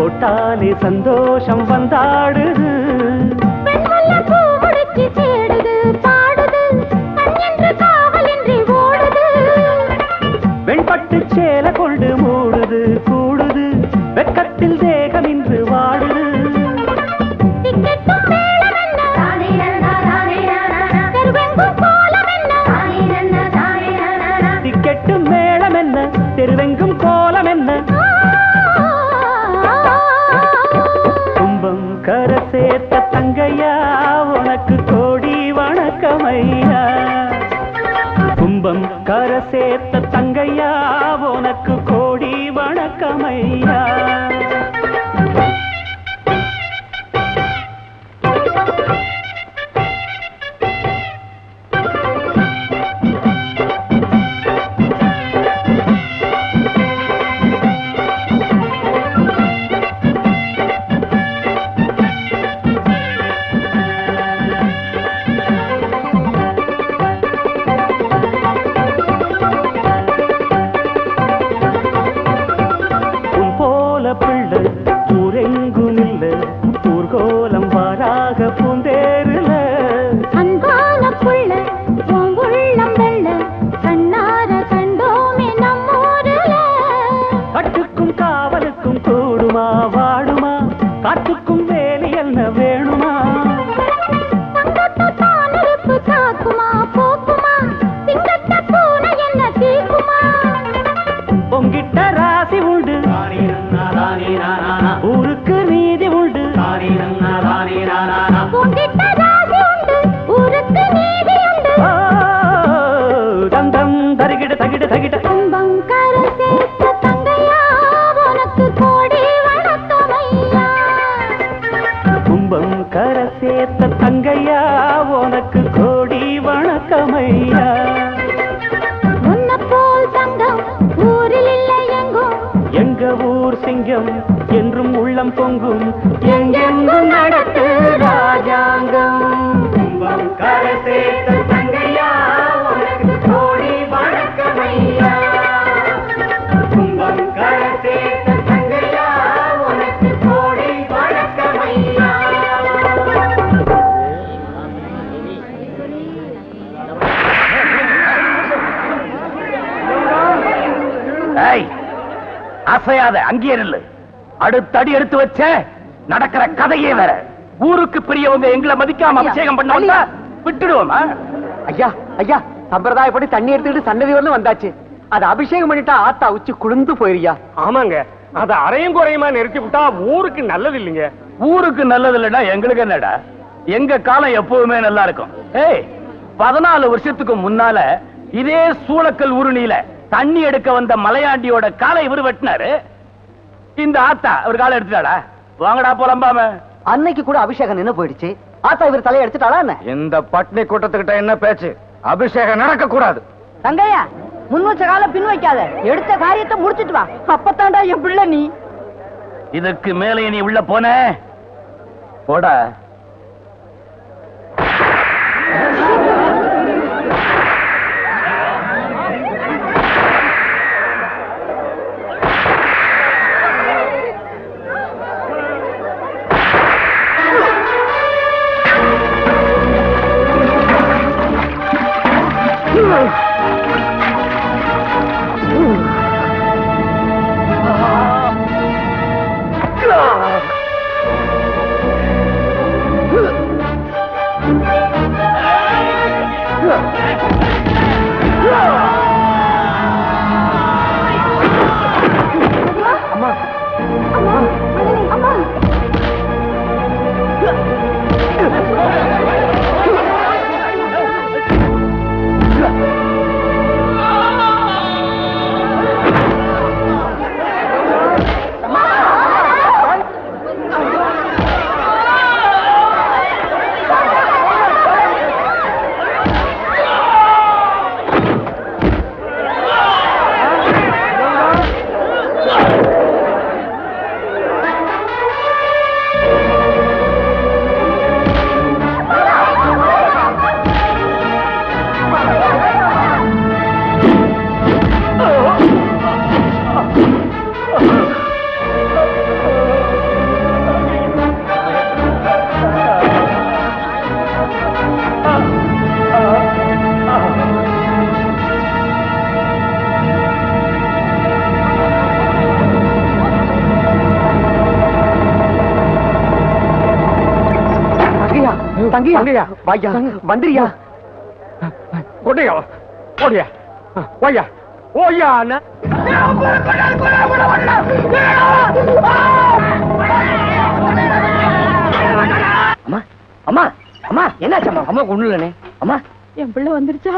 போட்டாலே சந்தோஷம் வந்தாடுது. வெண்பட்டு சேல கொண்டு மூடுது கூடுது வெக்கத்தில் தேகம் இன்று வாடுது. திக்கெட்டும் மேளம் என்ன தெருவெங்கும் கோலம் என்ன கும்பம் கரை சேர்த்த தங்கையா உனக்கு கோடி வணக்கமையா. கும்பம் கரை சேர்த்த தங்கையா உனக்கு கோடி வணக்கமையா. ஊருக்கு நீதி உண்டு. தந்தம் தருகிட தகிட தகிட கும்பம் கரை சேர்த்த தங்கையா உனக்கு கோடி வணக்கமையா. கும்பம் கரை சேர்த்த தங்கையா உனக்கு கோடி வணக்கமையா. முன்ன போல் தங்கம் ஊரில் இல்லை எங்கும் எங்க ஊர் சிங்கம் என்றும் உள்ளம் பொங்கும் எங்கெங்கும் நடத்து ராஜாங்கம். கும்பம் கரை சேர்த்த தங்கையா உனக்கு கோடி வணக்கமையா. கும்பம் கரை சேர்த்த தங்கையா உனக்கு கோடி வணக்கமையா. அசையாத அங்கேயே நில்லு. அடுத்தடி எடுத்து வச்ச நடக்கிற கதையே வேற. ஊருக்கு பெரியவங்க எங்களை மதிக்காம அபிஷேகம் பண்ண விட்டுடுவோமா? ஐயா ஐயா சம்பிரதாயப்படி தண்ணி எடுத்துக்கிட்டு சன்னதி வரலும் வந்தாச்சு. அது அபிஷேகம் பண்ணிட்டா ஆத்தா உச்சி குளிர்ந்து போயிருயா. ஆமாங்க, அத அரையும் குறையுமா நிறுத்தி விட்டா ஊருக்கு நல்லது இல்லைங்க. ஊருக்கு நல்லது இல்லைன்னா எங்களுக்கு என்னடா? எங்க காலம் எப்பவுமே நல்லா இருக்கும். 14 வருஷத்துக்கு முன்னால இதே சூளக்கல் ஊருணியில தண்ணி எடுக்க வந்த மலையாண்டியோட காலை இவரு வெட்டினாரு. இந்த ஆத்தா ஒரு காலை எடுத்துட்டாடா. வாங்கடா போலம்பாம. அன்னைக்கு கூட அபிஷேகம் நின்னு போயிடுச்சு. ஆத்தா இவர் தலையை எடுத்துட்டாளா என்ன? இந்த பட்னி கூட்டத்துக்கிட்ட என்ன பேச்சு? அபிஷேகம் நடக்க கூடாது. தங்கையா முன் வச்ச காலம் பின் வைக்காத. எடுத்த காரியத்தை முடிச்சிட்டு வா. அப்பத்தாண்டா என் பிள்ளை நீ. இதுக்கு மேலே நீ உள்ள போன போடா. தங்கையா வாயா வந்துறியா கொண்டையா ஓடியா ஓய்யா ஓய்யா அம்மா அம்மா அம்மா என்னாச்சம்மா? அம்மா ஒண்ணு இல்லனே. அம்மா என் பிள்ளை வந்துருச்சா?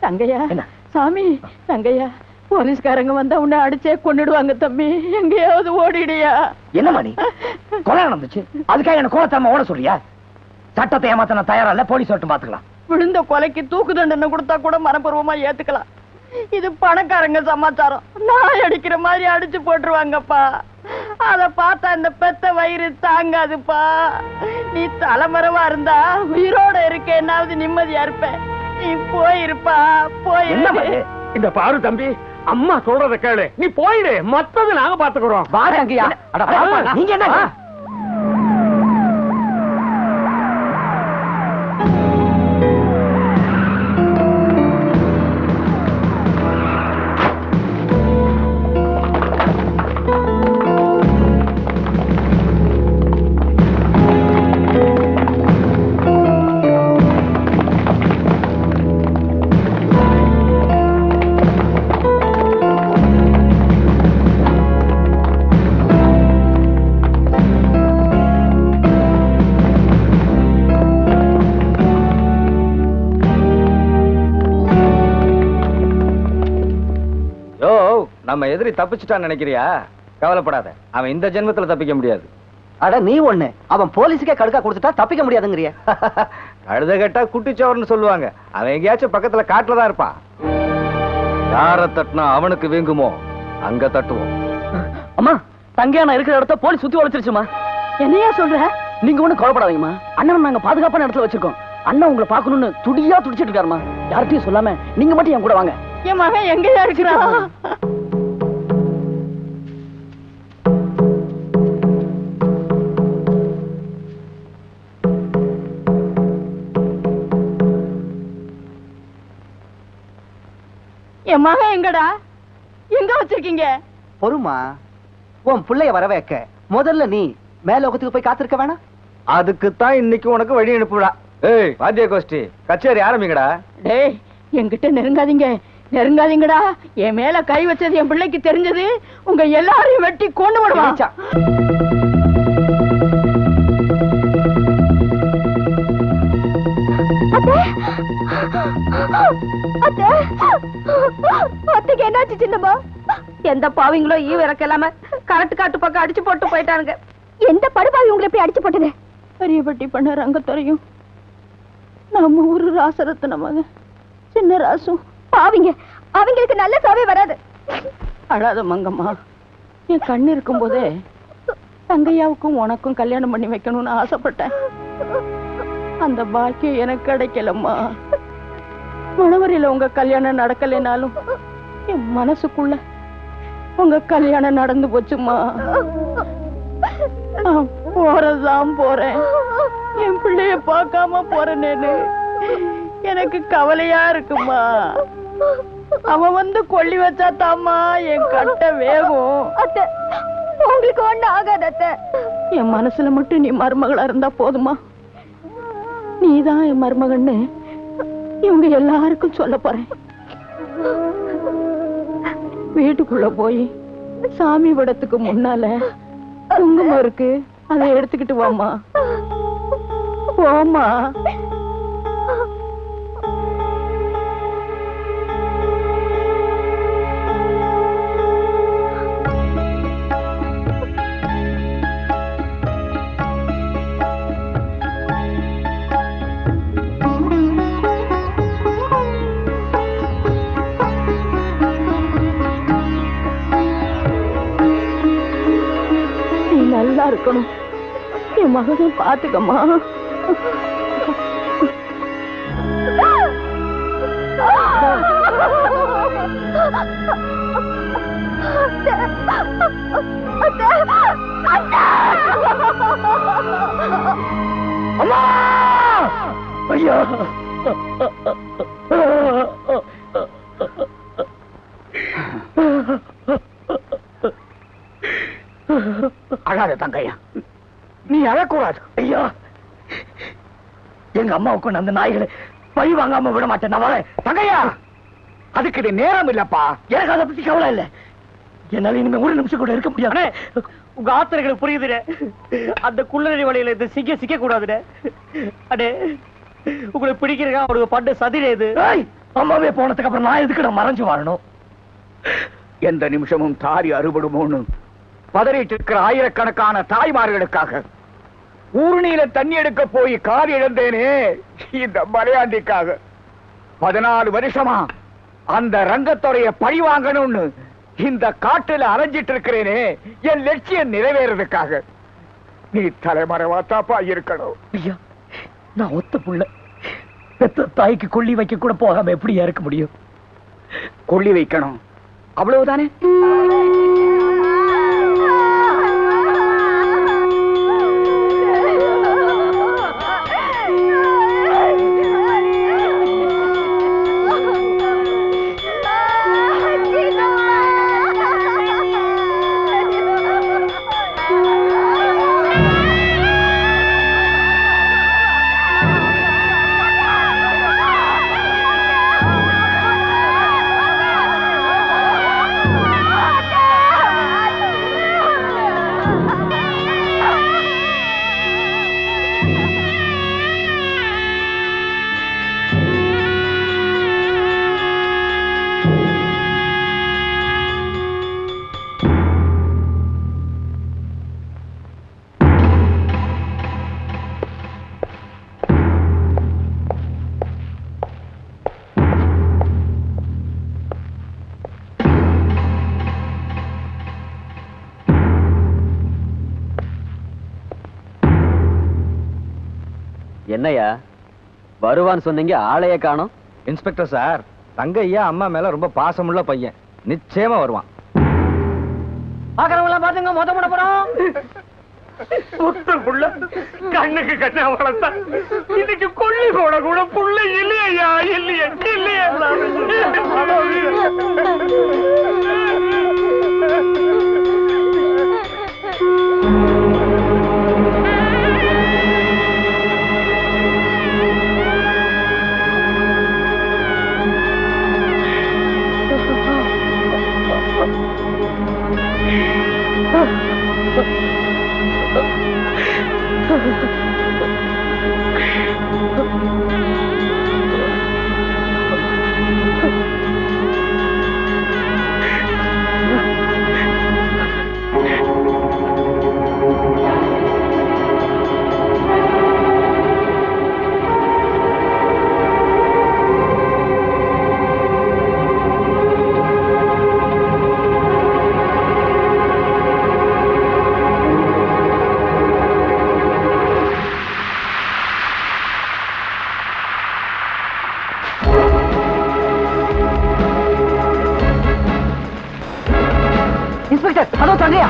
தங்கையா என்ன? சாமி தங்கையா, போலீஸ்காரங்க வந்தா உன்னை அடிச்சே கொன்னுடுவாங்க தம்பி, எங்கேயாவது ஓடிடுயா. என்னம்மா நீ? கொலை நடந்துச்சு, அதுக்காக என்ன கோலத்தாம ஓட சொல்றியா? சட்டத்தை ஏமாத்த நான் தயாரா இல்ல, போலீஸ் வரட்டும் பாத்துக்கலாம். விழுந்த கொலைக்கு தூக்கு தண்டனை கொடுத்தா கூட மனப்பூர்வமா ஏத்துக்கலாம். இது பணக்காரங்க சமாச்சாரம், நான் அடிக்கிற மாதிரி அடிச்சு போட்டுருவாங்கப்பா. அத பார்த்தா இந்த பெத்த வயிறு தாங்காதுப்பா. நீ தலைமறைவா இருந்தா உயிரோட இருக்கேன்னாவது நிம்மதியா இருப்பேன். நீ போயிருப்பா போயிரு. இந்த பாரு தம்பி, அம்மா சொல்றத கேளு, நீ போயிடு, மத்தது நாங்க பாத்துக்கிறோம். வா தங்கையா. அட பாப்பா, நீங்க என்ன? நம்ம எதிரி தப்பிச்சுட்டான்னு நினைக்கிறியா? கவலைப்படாத, அவன் இந்த ஜென்மத்துல தப்பிக்க முடியாது. அட நீ ஒண்ணு, அவன் போலீஸுக்கே கடுக்கா கொடுத்துட்டா தப்பிக்க முடியாதுங்கறிய. கழுத கட்டா குட்டிச்சவர்னு சொல்லுவாங்க. அவன் எங்கேயாச்சும் பக்கத்துல காட்டுல தான் இருப்பான். யார தட்டினா அவனுக்கு வீங்குமோ அங்க தட்டுவோம். அம்மா, தங்கையான இருக்கிற இடத்த போலீஸ் சுத்தி வளைச்சிருச்சுமா. என்னையா சொல்ற? நீங்க ஒண்ணும் கவலைப்படாதீங்கம்மா. அண்ணன் நாங்க பாதுகாப்பான இடத்துல வச்சிருக்கோம். அண்ணன் உங்களை பாக்கணும்னு துடியா துடிச்சிட்டு இருக்காருமா. யார்கிட்டயும் சொல்லாம நீங்க மட்டும் என் கூட வாங்க. என் மகன் எங்கயா இருக்கிறான்? என் மகன் எங்கடா? எங்க வச்சிருக்கீங்க? பொறுமா, உன் பிள்ளைய வர வைக்க முதல்ல நீ மேலோகத்துக்கு போய் காத்திருக்க வேணாம்? அதுக்குத்தான் இன்னைக்கு உனக்கு வழி அனுப்புடா. ஏய் வாத்திய கோஷ்டி, கச்சேரி ஆரம்பிங்கடா. டேய், என்கிட்ட நெருங்காதீங்க, நெருங்காதீங்கடா. என் மேல கை வச்சது என் பிள்ளைக்கு தெரிஞ்சது, உங்க எல்லாரையும் வெட்டி கொண்டு விடுவான். அத்தைக்கு என்னாச்சு சின்னம்மா? எந்த பாவிங்களோ ஈவ இறக்கலாம கரெக்ட் காட்டு பக்கம் அடிச்சு போட்டு போயிட்டானுங்க. எந்த படுபாவி உங்களை எப்படி அடிச்சு போட்டது? பெரியபட்டி பண்ண ரங்கத்துறையும் நம்ம ஊரு ராசரத்ன மகன் சின்ன ராசும். பாவிங்க, அவங்களுக்கு நல்ல சாவே வராது. அழாத மங்கம்மா, என் கண்ணு இருக்கும் போதே தங்கையாவுக்கும் உனக்கும் கல்யாணம் பண்ணி வைக்கணும்னு ஆசைப்பட்டேன். அந்த பாக்கியம் எனக்கு கிடைக்கலம்மா. மணவரையில உங்க கல்யாணம் நடக்கலைனாலும் என் மனசுக்குள்ள உங்க கல்யாணம் நடந்து போச்சுமா. போறதுதான் போறேன், என் பிள்ளைய பார்க்காம போறேன்னு எனக்கு கவலையா இருக்குமா. அவன் வந்து கொல்லி வச்சா தாமா என் கட்ட வேகும். அத்தை, உங்களுக்கு ஒண்ணு ஆகாது அத்தை. என் மனசுல மட்டும் நீ மருமகளா இருந்தா போதுமா. நீதான் என் மருமகன்னு இவங்க எல்லாருக்கும் சொல்ல போறேன். வீட்டுக்குள்ள போய் சாமி படத்துக்கு முன்னால குங்குமம் இருக்கு, அதை எடுத்துக்கிட்டு வாமா. போமா. நல்லா இருக்கணும், என் மகனை பாத்துக்கம்மா. அம்மா! ஐயா! அழாத தங்கையா, நீ அழக்கூடாது. ஐயா, எங்க அம்மாவுக்கு அந்த நாய்களை பழி வாங்காம விட மாட்டேன். நான் வரேன். தங்கையா, அதுக்கு இது நேரம் இல்லப்பா. எனக்கு அதை பத்தி கவலை இல்ல. என்னால இனிமே ஒரு நிமிஷம் கூட இருக்க முடியாது. உங்க ஆத்திரங்களுக்கு புரியுதுடே. அந்த குள்ளநெறி வழியில இந்த சிக்க கூடாதுடே. அடே, உங்களுக்கு பிடிக்கிறா அவருக்கு பண்ட சதிரே இது. அம்மாவே போனதுக்கு அப்புறம் நான் எதுக்கு நான் மறைஞ்சு வாழணும்? எந்த நிமிஷமும் தாரி அறுபடுமோன்னு பதறிட்டு இருக்கிற ஆயிரக்கணக்கான தாய்மார்களுக்காக ஊருணியில தண்ணி எடுக்க போய் கார் இழந்தேனே இந்த மலையாண்டிக்காக. 14 வருஷமா அந்த ரங்கத்துறைய பழி வாங்கணும்னு இந்த காட்டுல அலைஞ்சிட்டு இருக்கிறேனே, என் லட்சியம் நிறைவேறதுக்காக. நீ தலைமறைவாத்தாப்பா இருக்கணும். ஐயா, நான் ஒத்த புள்ள. பெத்த தாய்க்கு கொள்ளி வைக்க கூட போகாம எப்படியா இருக்க முடியும்? கொள்ளி வைக்கணும், அவ்வளவுதானே? என்னையா வருவான்னு சொன்னீங்க, ஆளையே காணோம். இன்ஸ்பெக்டர் சார், தங்கையா அம்மா மேல ரொம்ப பாசமுள்ள பையன், நிச்சயமா வருவான். பாக்குறவங்க பாத்துங்க, மொத்த போட போறோம். புள்ள கண்ணுக்கு கண்ணா வளர்த்தா இன்னைக்கு கொள்ளி போட கூட புள்ள இல்லையா? இல்லையா? இல்லையா? இன்ஸ்பெக்டர், அதோ தங்கையா.